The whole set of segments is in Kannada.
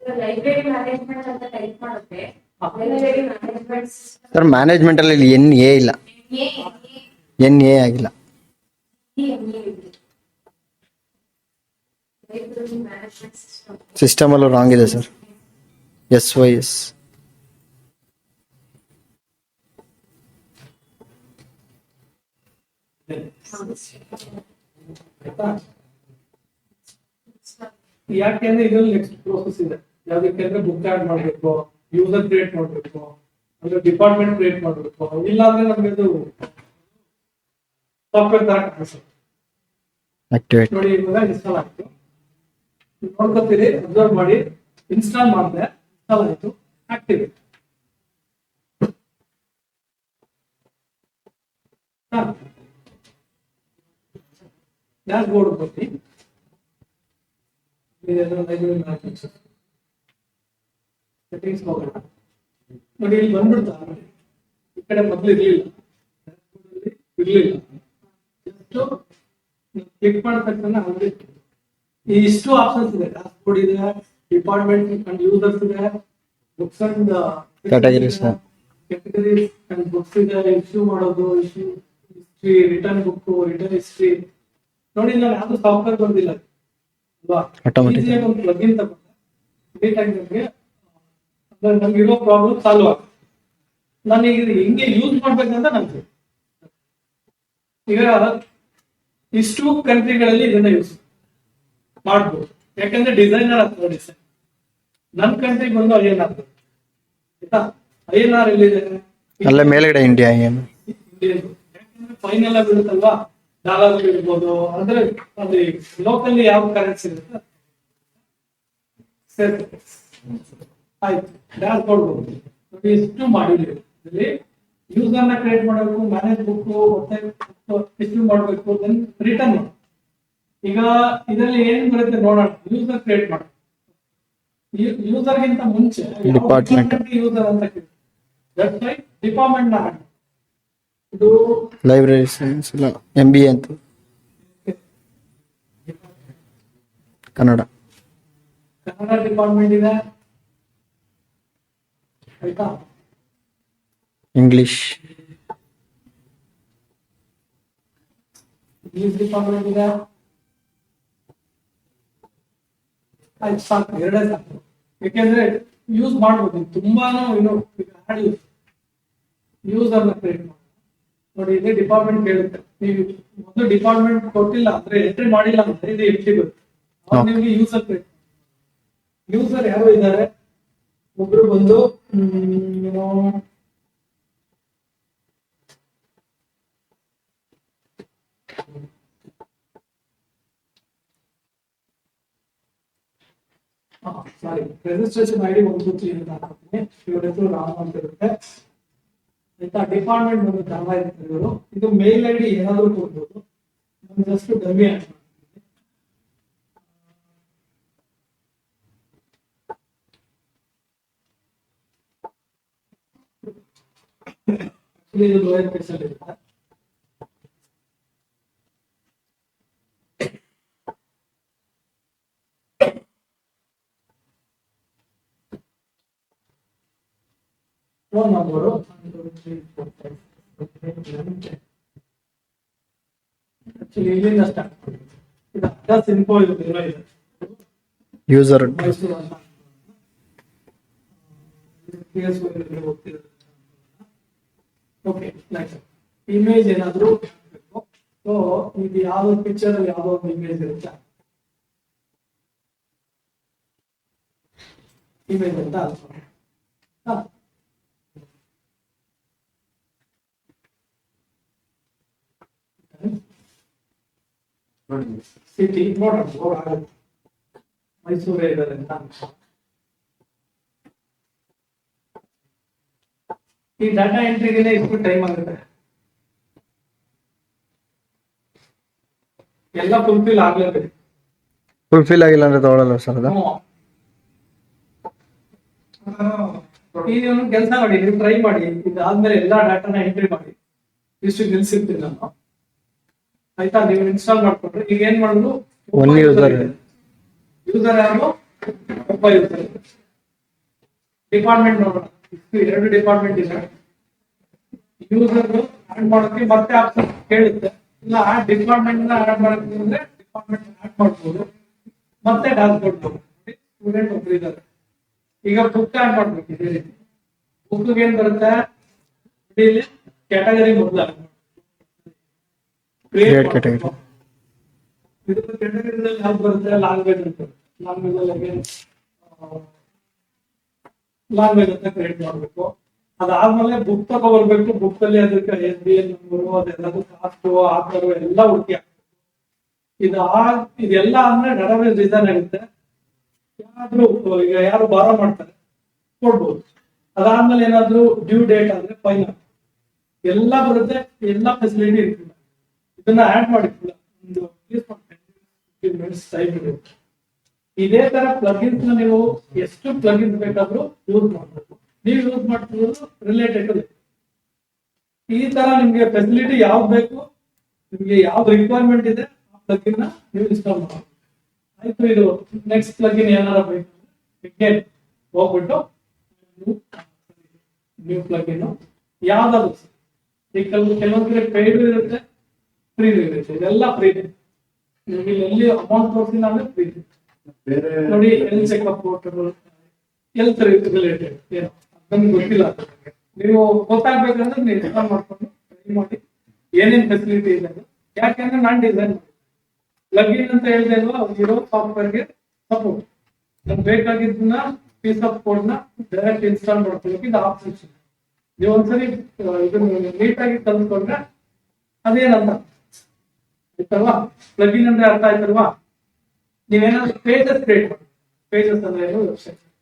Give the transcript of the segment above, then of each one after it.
ಲೈಬ್ರರಿ ಮ್ಯಾನೇಜ್ಮೆಂಟ್ ಅಂತ ಟೈಪ್ ಮಾಡಿದ್ರೆ ಲೈಬ್ರರಿ ಮ್ಯಾನೇಜ್ಮೆಂಟ್ ಸರ್ ಮ್ಯಾನೇಜ್ಮೆಂಟ್ ಅಲ್ಲಿ ಎನ್ ಎ ಇಲ್ಲ, ಎನ್ ಎ ಆಗಿಲ್ಲ. ಲೈಬ್ರರಿ ಮ್ಯಾನೇಜ್ಮೆಂಟ್ ಸಿಸ್ಟಮ್ ಅಲ್ಲೂ ರಾಂಗ್ ಇದೆ ಸರ್. S Y S. ಯಾಕೆಂದ್ರೆ ಇದ್ರಲ್ಲಿ ನೆಕ್ಸ್ಟ್ ಪ್ರೋಸೆಸ್ ಇದೆ. ಯಾವ್ದಕ್ಕೆ ಅಂದ್ರೆ ಬುಕ್ ಆಡ್ ಮಾಡ್ಬೇಕು, ಯೂಸರ್ ಕ್ರಿಯೇಟ್ ಮಾಡ್ಬೇಕು, ಅಂದ್ರೆ ಡಿಪಾರ್ಟ್ಮೆಂಟ್ ಕ್ರಿಯೇಟ್ ಮಾಡ್ಬೇಕು. ಇಲ್ಲ ಅಂದ್ರೆ ನಮ್ಗೆ ಇದು ಸಾಫ್ಟ್ವೇರ್ ತರ ಕಾಣಿಸುತ್ತೆ. ಆಕ್ಟಿವೇಟ್ ನೋಡಿ ಇವಾಗ ಇನ್ಸ್ಟಾಲ್ ಆಯ್ತು, ನೋಡ್ಕೊತೀರಿ, ಅಬ್ಸರ್ವ್ ಮಾಡಿ. ಇನ್ಸ್ಟಾಲ್ ಮಾಡಿದೆ, ಇನ್ಸ್ಟಾಲ್ ಆಯ್ತು, ಆಕ್ಟಿವೇಟ್. ಡ್ಯಾಶ್ ಬೋರ್ಡ್ ಬರ್ತೀನಿ. ಸೆಟ್ಟಿಂಗ್ಸ್ ಹೋಗೋಣ. ನೋಡಿ ಇಲ್ಲಿ ಬಂದ್ಬಿಡ್ತಾ, ಈ ಕಡೆ ಮೊದಲು ಇರ್ಲಿಲ್ಲ, ಕ್ಲಿಕ್ ಮಾಡಿದ ತಕ್ಷಣ ಅಲ್ಲಿ ಇಷ್ಟು ಆಪ್ಷನ್ಸ್ ಇದೆ. ಡ್ಯಾಶ್ ಬೋರ್ಡ್ ಇದೆ, ಡಿಪಾರ್ಟ್ಮೆಂಟ್ ಅಂಡ್ ಯೂಸರ್ಸ್ ಇದೆ, books and Categories. Categories and books ಇದೆ, ಇಶ್ಯೂ ಮಾಡೋದು, issue history, return book, return history. ನೋಡಿ ನಾನು ಯಾವ್ದು ಸಾಫ್ಟ್ವೇರ್ ಬಂದಿಲ್ಲ ಅಲ್ವಾ, Automatic. ಈಸಿಯಾಗಿ ಒಂದು ಪ್ಲಗಿನ್ ತಗೊಂಡೆ, ನೀಟಾಗಿ ನಮ್ಗೆ ಇರೋ ಪ್ರಾಬ್ಲಮ್ ಸಾಲ್ವ್ ಆಗುತ್ತೆ. ನಾನು ಈಗ ಹೆಂಗೆ ಯೂಸ್ ಮಾಡ್ಬೇಕಂತ ನಮ್ಗೆ ಈಗ ಇಷ್ಟು ಕಂಟ್ರಿಗಳಲ್ಲಿ ಇದನ್ನ ಯೂಸ್ ಮಾಡ್ಬೋದು. ಯಾಕಂದ್ರೆ ಡಿಸೈನರ್ ಆಗ್ತದೆ ಡಿಸೈನ್. ನಮ್ ಕಂಟ್ರಿಗೆ ಬಂದು INR ಆಯ್ತಾ. INR ಎಲ್ಲಿದೆ? ಅಲ್ಲೇ ಮೇಲ್ಗಡೆ ಇಂಡಿಯಾ ಏನು ಯಾಕಂದ್ರೆ ಫೈನ್ ಎಲ್ಲ ಬೀಳುತ್ತಲ್ವಾ, ಡಾಲರ್ ಇರ್ಬೋದು. ಅಂದ್ರೆ ಅಲ್ಲಿ ಲೋಕಲ್ಲಿ ಯಾವ ಕರೆನ್ಸಿ ಇರುತ್ತೆ ಸರಿ. ಆಯ್ತು, ಡ್ಯಾಶ್ ಬೋರ್ಡ್ ಹೋಗ್ಬೋದು. ನೋಡಿ ಇಷ್ಟು ಮಾಡಿದ್ದೀವಿ. ಇಲ್ಲಿ ಯೂಸರ್ ನ ಕ್ರಿಯೇಟ್ ಮಾಡಬೇಕು, ಮ್ಯಾನೇಜ್ ಬುಕ್, ಮತ್ತೆ ಇಶ್ಯೂ ಮಾಡಬೇಕು, ದೆನ್ ರಿಟರ್ನ್ ಮಾಡಿ. ಈಗ ಇದರಲ್ಲಿ ಏನ್ ಬರುತ್ತೆ ನೋಡೋಣ. ಯೂಸರ್ ಕ್ರಿಯೇಟ್ ಮಾಡಿ, ಯೂಸರ್ ಗಿಂತ ಮುಂಚೆ Department. ಯೂಸರ್ ಅಂತ ವೆಬ್ಸೈಟ್ ಡಿಪಾರ್ಟ್ಮೆಂಟ್ ನ ಹಾಕಿ. ಇದು ಲೈಬ್ರರಿ ಸೈನ್ಸ್ ಇಲ್ಲ, MBA ಅಂತ ಕನ್ನಡ. ಕನ್ನಡ ಡಿಪಾರ್ಟ್ಮೆಂಟ್ ಇದೆ ಆಯ್ತಾ. ಇಂಗ್ಲಿಷ್. ಇಂಗ್ಲಿಷ್ ಡಿಪಾರ್ಟ್ಮೆಂಟ್ ಇದೆ. ಆಯ್ತು, ಸಾಕು, ಎರಡೇ ಸಾಕು. ಯಾಕೆಂದ್ರೆ ಯೂಸ್ ಮಾಡ್ಬೋದು ತುಂಬಾನು. ಇನ್ನು ಯೂಸರ್ ನ ಕ್ರಿಯೇಟ್ ಮಾಡಿ. ನೋಡಿ ಇದೇ ಡಿಪಾರ್ಟ್ಮೆಂಟ್ ಕೇಳುತ್ತೆ. ನೀವು ಒಂದು ಡಿಪಾರ್ಟ್ಮೆಂಟ್ ಕೊಟ್ಟಿಲ್ಲ ಅಂದ್ರೆ, ಎಂಟ್ರಿ ಮಾಡಿಲ್ಲ ಅಂದ್ರೆ ಇದು ಎಂಟ್ರಿ ಬರುತ್ತೆ. ಅವಾಗ ನಿಮ್ಗೆ ಯೂಸರ್ ಕ್ರಿಯೇಟ್. ಯೂಸರ್ ಯಾರು ಇದ್ದಾರೆ? ಒಬ್ರು ಬಂದು ಏನೋ ಸಾರಿ, ರಿಜಿಸ್ಟ್ರೇಷನ್ ID 1 2 3 ಅಂತ ಹಾಕ್ತೀನಿ. ಇವ್ರ ಹೆಸರು ರಾಮ ಅಂತ ಇರುತ್ತೆ ಆಯ್ತಾ. ಡಿಪಾರ್ಟ್ಮೆಂಟ್ ಬಂದು ಕನ್ನಡ ಇರ್ತಾರೆ ಇವರು. ಇದು ಮೇಲ್ ID ಏನಾದ್ರು ಕೊಡ್ಬೋದು. ನಾನು ಜಸ್ಟ್ ಡಮ್ಮಿ ಆಡ್ ಮಾಡ್ತೀನಿ. ಇದು ಲೋಯರ್ ಕೇಸ್ ಅಲ್ಲಿ ಇರುತ್ತೆ. ಫೋನ್ ನಂಬರು ಆಕ್ಚುಲಿ ಇಲ್ಲಿಂದ ಸ್ಟಾರ್ಟ್ ಮಾಡಿ. ಇದು ಅಡ್ರೆಸ್ ಇನ್ಫೋ ಇದೆ. ಯೂಸರ್ ಮೈಸೂರು ಅಂತ ಓಕೆ. ನೆಕ್ಸ್ಟ್ ಇಮೇಜ್ ಏನಾದ್ರು ಹಾಕ್ಬೇಕು. ಸೊ ಇದು ಯಾವ್ದೋ ಪಿಕ್ಚರ್ ಅಲ್ಲಿ ಯಾವ್ದೋ ಒಂದು ಇಮೇಜ್ ಇರುತ್ತೆ, ಇಮೇಜ್ ಅಂತ ಸಿಟಿ ನೋಡೋಣ. ಆಗುತ್ತೆ, ಮೈಸೂರೇ ಇದ್ದಾರೆ ಅಂತ. ಈ ಡಾಟಾ ಎಂಟ್ರಿಗೆ ಎಷ್ಟು ಟೈಮ್ ಆಗುತ್ತೆ? ಎಲ್ಲ ಫುಲ್ಫಿಲ್ ಆಗ್ಲೇಬೇಕು. ಫುಲ್ಫಿಲ್ ಆಗಿಲ್ಲ ಅಂದ್ರೆ ತಗೊಳ್ಳಲ್ಲ ಸರ್ ಅದು. ಈಗ ಕೆಲಸ ಮಾಡಿ, ನೀವು ಟ್ರೈ ಮಾಡಿ. ಇದಾದ್ಮೇಲೆ ಎಲ್ಲಾ ಡಾಟಾನ ಎಂಟ್ರಿ ಮಾಡಿ. ಇಷ್ಟು ನಿಲ್ಸಿರ್ತೀನಿ ನಾನು ಆಯ್ತಾ. ನೀವು ಇನ್ಸ್ಟಾಲ್ ಮಾಡ್ಕೊಂಡ್ರೆ ಈಗ ಏನ್ ಮಾಡುದು, ಒನ್ ಯೂಸರ್ ಯೂಸರ್ ಯಾರು ತುಂಬಾ ಇರುತ್ತೆ. ಡಿಪಾರ್ಟ್ಮೆಂಟ್ ನೋಡೋಣ, ಎರಡು ಡಿಪಾರ್ಟ್ಮೆಂಟ್ ಇದೆ. ಯೂಸರ್ ಆಡ್ ಮಾಡೋಕೆ ಮತ್ತೆ ಆಪ್ಷನ್ ಕೇಳುತ್ತೆ, ಇಲ್ಲ ಆ ಡಿಪಾರ್ಟ್ಮೆಂಟ್ ಆಡ್ ಮಾಡೋಕೆ ಅಂದ್ರೆ ಡಿಪಾರ್ಟ್ಮೆಂಟ್ ಆಡ್ ಮಾಡ್ಬೋದು, ಮತ್ತೆ ಡ್ಯಾಶ್ಬೋರ್ಡ್ ಸ್ಟೂಡೆಂಟ್ ಒಬ್ರು ಇದ್ದಾರೆ. ಈಗ ಬುಕ್ ಆಡ್ ಮಾಡ್ಬೇಕು. ಇದೇ ರೀತಿ ಬುಕ್ ಏನ್ ಬರುತ್ತೆ, ಇಲ್ಲಿ ಕ್ಯಾಟಗರಿ ಮೊದಲ Create category. ಇದು ಕ್ಯಾಟಗರಿದಲ್ಲಿ ಯಾವ್ದು ಬರುತ್ತೆ, ಲ್ಯಾಂಗ್ವೇಜ್ ಅಂತ. ಲ್ಯಾಂಗ್ವೇಜ್ ಅಲ್ಲಿ ಲ್ಯಾಂಗ್ವೇಜ್ ಅಂತ ಕ್ರಿಯೇಟ್ ಮಾಡ್ಬೇಕು. ಅದಾದ್ಮೇಲೆ ಬುಕ್ ತಗೋ ಬರ್ಬೇಕು. ಬುಕ್ ಅಲ್ಲಿ ಅದಕ್ಕೆ SBN ನಂಬರು, ಅದೆಲ್ಲದು ಕಾಸ್ಟ್, ಆಥರ್ ಎಲ್ಲ ಹುಡುಕಿ ಇದೆಲ್ಲ ಅಂದ್ರೆ ಡಾಟಾಬೇಸ್ ಡಿಸೈನ್ ಆಗುತ್ತೆ. ಈಗ ಯಾರು ಬಾರೋ ಮಾಡ್ತಾರೆ ಕೊಡ್ಬೋದು. ಅದಾದ್ಮೇಲೆ ಏನಾದ್ರು ಡ್ಯೂ ಡೇಟ್ ಆದ್ರೆ ಫೈನ್ ಎಲ್ಲ ಬರುತ್ತೆ, ಎಲ್ಲ ಫೆಸಿಲಿಟಿ ಇರ್ತದೆ. ಇದನ್ನ ಆಡ್ ಮಾಡಿ ಒಂದು ಮಿನಿಟ್ಸ್ ಟೈಮ್ ಇರುತ್ತೆ. ಇದೇ ತರ ಪ್ಲಗಿನ್ಸ್ ನೀವು ಎಷ್ಟು ಪ್ಲಗಿನ್ಸ್ ಬೇಕಾದ್ರೂ ಯೂಸ್ ಮಾಡಬೇಕು. ನೀವು ಯೂಸ್ ಮಾಡ್ತಿರೋದು ರಿಲೇಟೆಡ್. ಈ ತರ ನಿಮ್ಗೆ ಫೆಸಿಲಿಟಿ ಯಾವ್ದು ಬೇಕು, ನಿಮ್ಗೆ ಯಾವ್ದು ರಿಕ್ವೈರ್ಮೆಂಟ್ ಇದೆ ಆ ಪ್ಲಗಿನ್ ನ ನೀವು ಇನ್ಸ್ಟಾಲ್ ಮಾಡಿ. ಆಯ್ತು, ಇದು ನೆಕ್ಸ್ಟ್ ಪ್ಲಗಿನ್ ಏನಾರ ಬೇಕು ಹೋಗ್ಬಿಟ್ಟು ನ್ಯೂ ಪ್ಲಗಿನ್ ಯಾವ್ದಾದ್ರು ಕೆಲವೊಂದ್ಸರಿ ಪೇಯ್ಡ್ ಇರುತ್ತೆ, ಫ್ರೀ ಇರುತ್ತೆ. ಇದೆಲ್ಲ ಫ್ರೀ. ನಿಮಗೆ ಎಲ್ಲಿ ಅಮೌಂಟ್ ತೋರಿಸಿಲ್ಲ ಅಂದ್ರೆ ಫ್ರೀ ನೋಡಿ. ಹೆಲ್ತ್ ಚೆಕ್ಅಪ್, ಹೆಲ್ತ್ ರಿಲೇಟೆಡ್ ಏನು ನಮ್ಗೆ ಗೊತ್ತಿಲ್ಲ, ನೀವು ಗೊತ್ತಾಗ್ಬೇಕಂದ್ರೆ ನೀವು ಇನ್ಸ್ಟಾಲ್ ಮಾಡ್ಕೊಂಡು ಟ್ರೈ ಮಾಡಿ ಏನೇನ್ ಫೆಸಿಲಿಟಿ ಇದೆ. ಯಾಕೆಂದ್ರೆ ನಾನ್ ಡಿಸೈನ್ ಪ್ಲಗಿನ್ ಅಂತ ಹೇಳ್ದೆ ಅಲ್ವಾ, ಇರೋ ಸಾಫ್ಟ್ವೇರ್ಗೆ ಸಪೋರ್ಟ್. ನಮ್ಗೆ ಬೇಕಾಗಿದ್ದನ್ನ ಪೀಸ್ ಆಫ್ ಕೋಡ್ ನ ಡೈರೆಕ್ಟ್ ಇನ್ಸ್ಟಾಲ್ ಮಾಡ್ಕೊಳ್ಳೋಕೆ ಇದು ಆಪ್ಷನ್. ನೀವು ಒಂದ್ಸರಿ ಇದನ್ನ ನೀಟಾಗಿ ಕಲ್ತ್ಕೊಂಡ್ರೆ ಅದೇನಂತ ಆಯ್ತಲ್ವಾ, ಪ್ಲಗಿನ್ ಅಂದ್ರೆ ಅರ್ಥ ಆಯ್ತಲ್ವಾ. ನೀವೇನಾದ್ರು ಪೇಜಸ್ ಕ್ರಿಯೇಟ್ ಮಾಡಿ. ಪೇಜಸ್ ಅಂದ್ರೆ ಏನು,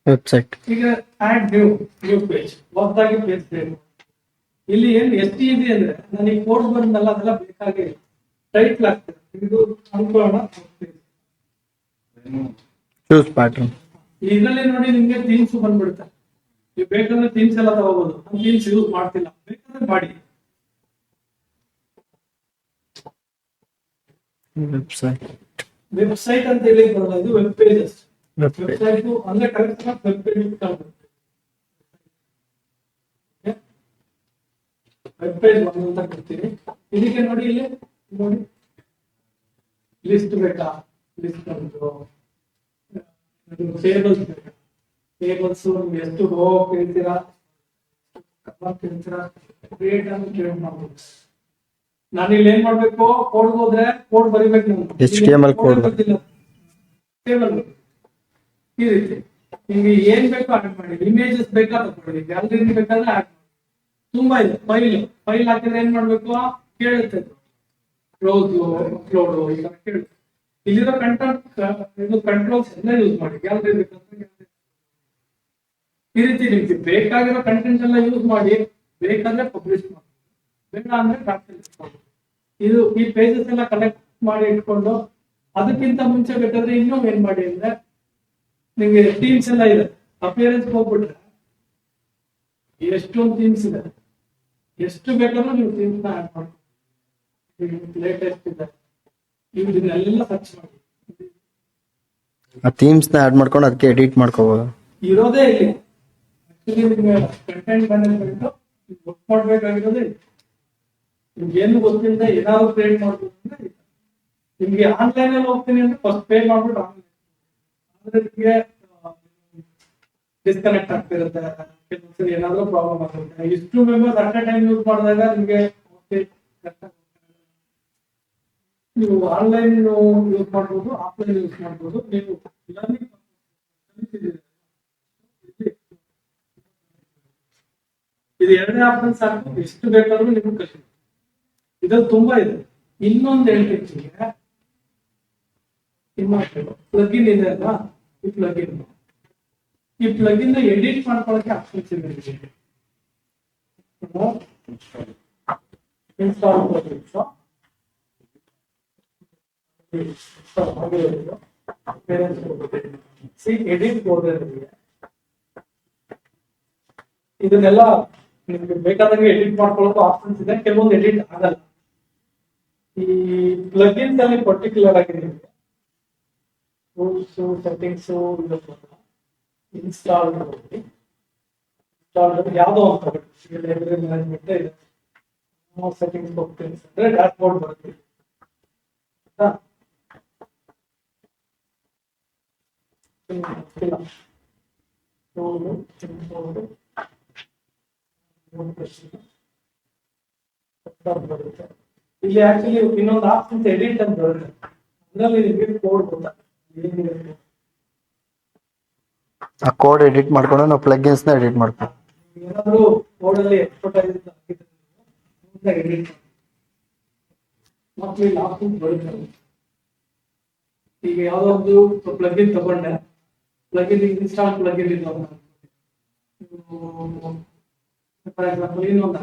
ವೆಬ್ಸೈಟ್. ಈಗ ಆಡ್ ನ್ಯೂ ಪೇಜ್, ಹೊಸದಾಗಿ ಪೇಜ್ ಕ್ರಿಯೇಟ್ ಮಾಡಿ. ಇಲ್ಲಿ ಏನ್ ಎಷ್ಟು ಈಸಿ ಅಂದ್ರೆ ನನಗೆ ಕೋಡ್ ಬಂದಲ್ಲ, ಅದೆಲ್ಲ ಬೇಕಾಗಿ ಟೈಟ್ಲ್ ಆಗ್ತದೆ. ಇದು ಅನ್ಕೊಳ್ಳೋಣ ಚೂಸ್ ಪ್ಯಾಟರ್ನ್. ಇದರಲ್ಲಿ ನೋಡಿ ನಿಮ್ಗೆ ಥೀಮ್ಸ್ ಬಂದ್ಬಿಡುತ್ತೆ. ನೀವು ಬೇಕಂದ್ರೆ ಥೀಮ್ಸ್ ಎಲ್ಲ ತಗೋಬಹುದು. ನಾನು ಥೀಮ್ಸ್ ಯೂಸ್ ಮಾಡ್ತಿಲ್ಲ, ಬೇಕಾದ್ರೆ ಮಾಡಿ. ವೆಬ್ಸೈಟ್ ಅಂತ ಹೇಳಿ ಬರಲ್ಲ, ಇದು ವೆಬ್ ಪೇಜಸ್. ವೆಬ್ಸೈಟ್ ಅಂದ್ರೆ correct web page web page ಅಂತ ಕೊಡ್ತೀನಿ. ಇದಕ್ಕೆ ನೋಡಿ, ಇಲ್ಲಿ ನೋಡಿ ಲಿಸ್ಟ್ ಬೇಕಾ, ಲಿಸ್ಟ್ ಉಂಟು, ಟೇಬಲ್ಸ್ ಬೇಕಾ, ಟೇಬಲ್ಸ್ ಎಷ್ಟು ರೋ ಕೇಳ್ತೀರಾ, ಕೇಳ್ತೀರಾ, ಕ್ರಿಯೇಟ್ ಅಂತ ಕ್ರಿಯೇಟ್ ಮಾಡ್ಬೋದು. ನಾನು ಇಲ್ಲಿ ಏನ್ ಮಾಡ್ಬೇಕು, ಕೋಡ್ ಹೋದ್ರೆ ಕೋಡ್ ಬರಿಬೇಕು. HTML ಕೋಡ್ ಟೇಬಲ್ ಈ ರೀತಿ ನಿಮ್ಗೆ ಏನ್ ಬೇಕೋ ಆಡ್ ಮಾಡಿ. ಇಮೇಜಸ್ ಬೇಕಾ ತಗೊಳ್ಳಿ, ಗ್ಯಾಲರಿ ಬೇಕಾದ್ರೆ ಆಡ್ ಮಾಡಿ. ತುಂಬಾ ಇದೆ. ಫೈಲ್ ಹಾಕಿದ್ರೆ ಏನ್ ಮಾಡ್ಬೇಕು, ಕೇಳುತ್ತೆ ಕ್ಲೋಸ್ ಅಪ್ಲೋಡ್ ಈ ತರ ಕೇಳುತ್ತೆ. ಇಲ್ಲಿರೋ ಕಂಟ್ರೋಲ್ಸ್ ಎಲ್ಲ ಯೂಸ್ ಮಾಡಿ. ಗ್ಯಾಲರಿ ಬೇಕಂದ್ರೆ ಈ ರೀತಿ ನಿಮ್ಗೆ ಬೇಕಾಗಿರೋ ಕಂಟೆಂಟ್ ಎಲ್ಲ ಯೂಸ್ ಮಾಡಿ. ಬೇಕಾದ್ರೆ ಪಬ್ಲಿಷ್ ಮಾಡಿ, ಬೇಡ ಅಂದ್ರೆ ಇದು ಈ ಪೇಜಸ್ ಎಲ್ಲ ಕಲೆಕ್ಟ್ ಮಾಡಿ ಇಟ್ಕೊಂಡು, ಅದಕ್ಕಿಂತ ಮುಂಚೆ ಬೇಕಾದ್ರೆ ಇನ್ನೂ ಏನ್ ಮಾಡಿ ಅಂದ್ರೆ, ನಿಮ್ಗೆ ಥೀಮ್ಸ್ ಎಲ್ಲ ಇದೆ. ಅಪಿಯರೆನ್ಸ್ ಹೋಗ್ಬಿಟ್ರೆ ಎಷ್ಟೊಂದು ಥೀಮ್ಸ್ ಇದೆ, ಎಷ್ಟು ಬೇಕಾದ್ರೂ ನೀವು ಥೀಮ್ಸ್ ನ ಆಡ್ ಮಾಡಿ. ಲೇಟೆಸ್ಟ್ ಇದೆ, ಇದನ್ನೆಲ್ಲ ಸರ್ಚ್ ಮಾಡಿ. ಆ ಥೀಮ್ಸ್ ನ ಆಡ್ ಮಾಡ್ಕೊಂಡು ಅದಕ್ಕೆ ಎಡಿಟ್ ಮಾಡ್ಕೋಬಹುದು. ಇರೋದೇ ಇಲ್ಲಿ ಕಂಟೆಂಟ್ ಮ್ಯಾನೇಜ್ಮೆಂಟ್ ವರ್ಕ್ ಮಾಡ್ಬೇಕಾಗಿರೋದೇ. ನಿಮ್ಗೆ ಏನು ಗೊತ್ತಿಲ್ಲದೆ ಏನಾದ್ರು ಕ್ರಿಯೇಟ್ ಮಾಡ್ಬೇಕು ಅಂದ್ರೆ, ನಿಮ್ಗೆ ಆನ್ಲೈನ್ ಅಲ್ಲಿ ಹೋಗ್ತೀನಿ ಅಂದ್ರೆ ಫಸ್ಟ್ ಪೇ ಮಾಡ್ಬಿಟ್ಟು ಆಮೇಲೆ ನಿಮ್ಗೆ ಡಿಸ್ಕನೆಕ್ಟ್ ಆಗ್ತಿರುತ್ತೆ. ಕೆಲವೊಂದ್ಸರಿ ಏನಾದ್ರು ಪ್ರಾಬ್ಲಮ್ ಆಗುತ್ತೆ. ಇಷ್ಟು members at A time use ಮಾಡಿದಾಗ ನಿಮ್ಗೆ ನೀವು ಆನ್ಲೈನ್ ಯೂಸ್ ಮಾಡ್ಬೋದು, ಆಫ್ಲೈನ್ ಯೂಸ್ ಮಾಡ್ಬೋದು. ನೀವು ಇದು ಎರಡನೇ ಆಪ್ಷನ್ ಸಾಕು, ಎಷ್ಟು ಬೇಕಾದ್ರೂ ನಿಮ್ಗೆ ಕಲಿಸಿ. ಇದ್ರಲ್ಲಿ ತುಂಬಾ ಇದೆ. ಇನ್ನೊಂದು ಹೇಳ್ತೀನಿ, ಇನ್ನೊಂದು ಪ್ಲಗಿನ್ ಇದೆ ಅಲ್ವಾ, ಈ ಪ್ಲಗಿನ್ ಎಡಿಟ್ ಮಾಡ್ಕೊಳ್ಳೋಕೆ ಆಪ್ಷನ್ಸ್ ಇದೆ. ಇನ್ಸ್ಟಾಲ್ ಎಡಿಟ್ ಹೋದ್ರೆ ಇದನ್ನೆಲ್ಲ ನಿಮ್ಗೆ ಬೇಕಾದಂಗೆ ಎಡಿಟ್ ಮಾಡ್ಕೊಳ್ಳೋಕೆ ಆಪ್ಷನ್ಸ್ ಇದೆ. ಕೆಲವೊಂದು ಎಡಿಟ್ ಆಗಲ್ಲ. ಈ ಪ್ಲಗಿನ್ಸ್ ಅಲ್ಲಿ ಪರ್ಟಿಕ್ಯುಲರ್ ಆಗಿ ನಿಮಗೆ ರೂಲ್ಸ್, ಸೆಟ್ಟಿಂಗ್ಸ್, ಇನ್ಸ್ಟಾಲ್ ಯಾವುದೋ ಒಂದು ತಗೊಳ್ಳಿ ಲೈಬ್ರರಿ ಮ್ಯಾನೇಜ್ಮೆಂಟ್ ಇದೆ ಸೆಟ್ಟಿಂಗ್ಸ್ ಹೋಗ್ತೀನಿ ಅಂದ್ರೆ ಡ್ಯಾಶ್ ಬೋರ್ಡ್ ಬರುತ್ತೆ ಆಯ್ತಾ? ಇಲ್ಲ ಬರುತ್ತೆ. ಇಲ್ಲಿ ಆಕ್ಚುಲಿ ಇನ್ನೊಂದು ಆಪ್ಷನ್ ಎಡಿಟ್ ಅಂತ ಬರುತ್ತೆ ಅದರಲ್ಲಿ ನಿಮಗೆ ಕೋಡ್ ಗೊತ್ತಾಗುತ್ತೆ ಆ ಕೋಡ್ ಎಡಿಟ್ ಮಾಡ್ಕೊಂಡು ನಾವು ಪ್ಲಗ್ಇನ್ಸ್ ನ ಎಡಿಟ್ ಮಾಡ್ತೀವಿ. ಏನಾದ್ರು ಕೋಡ್ ಅಲ್ಲಿ ಎಕ್ಸ್ಪರ್ಟೈಸ್ ಎಡಿಟ್ ಮತ್ತೆ ಇಲ್ಲಿ ಆಪ್ಷನ್ ಬರುತ್ತೆ. ಈಗ ಯಾವುದೋ ಒಂದು ಪ್ಲಗ್ಇನ್ ತಗೊಂಡೆ ಪ್ಲಗ್ಇನ್ ಇನ್ಸ್ಟಾಲ್ ಪ್ಲಗ್ಇನ್ ಫಾರ್ ಎಕ್ಸಾಂಪಲ್ ಇನ್ನೊಂದು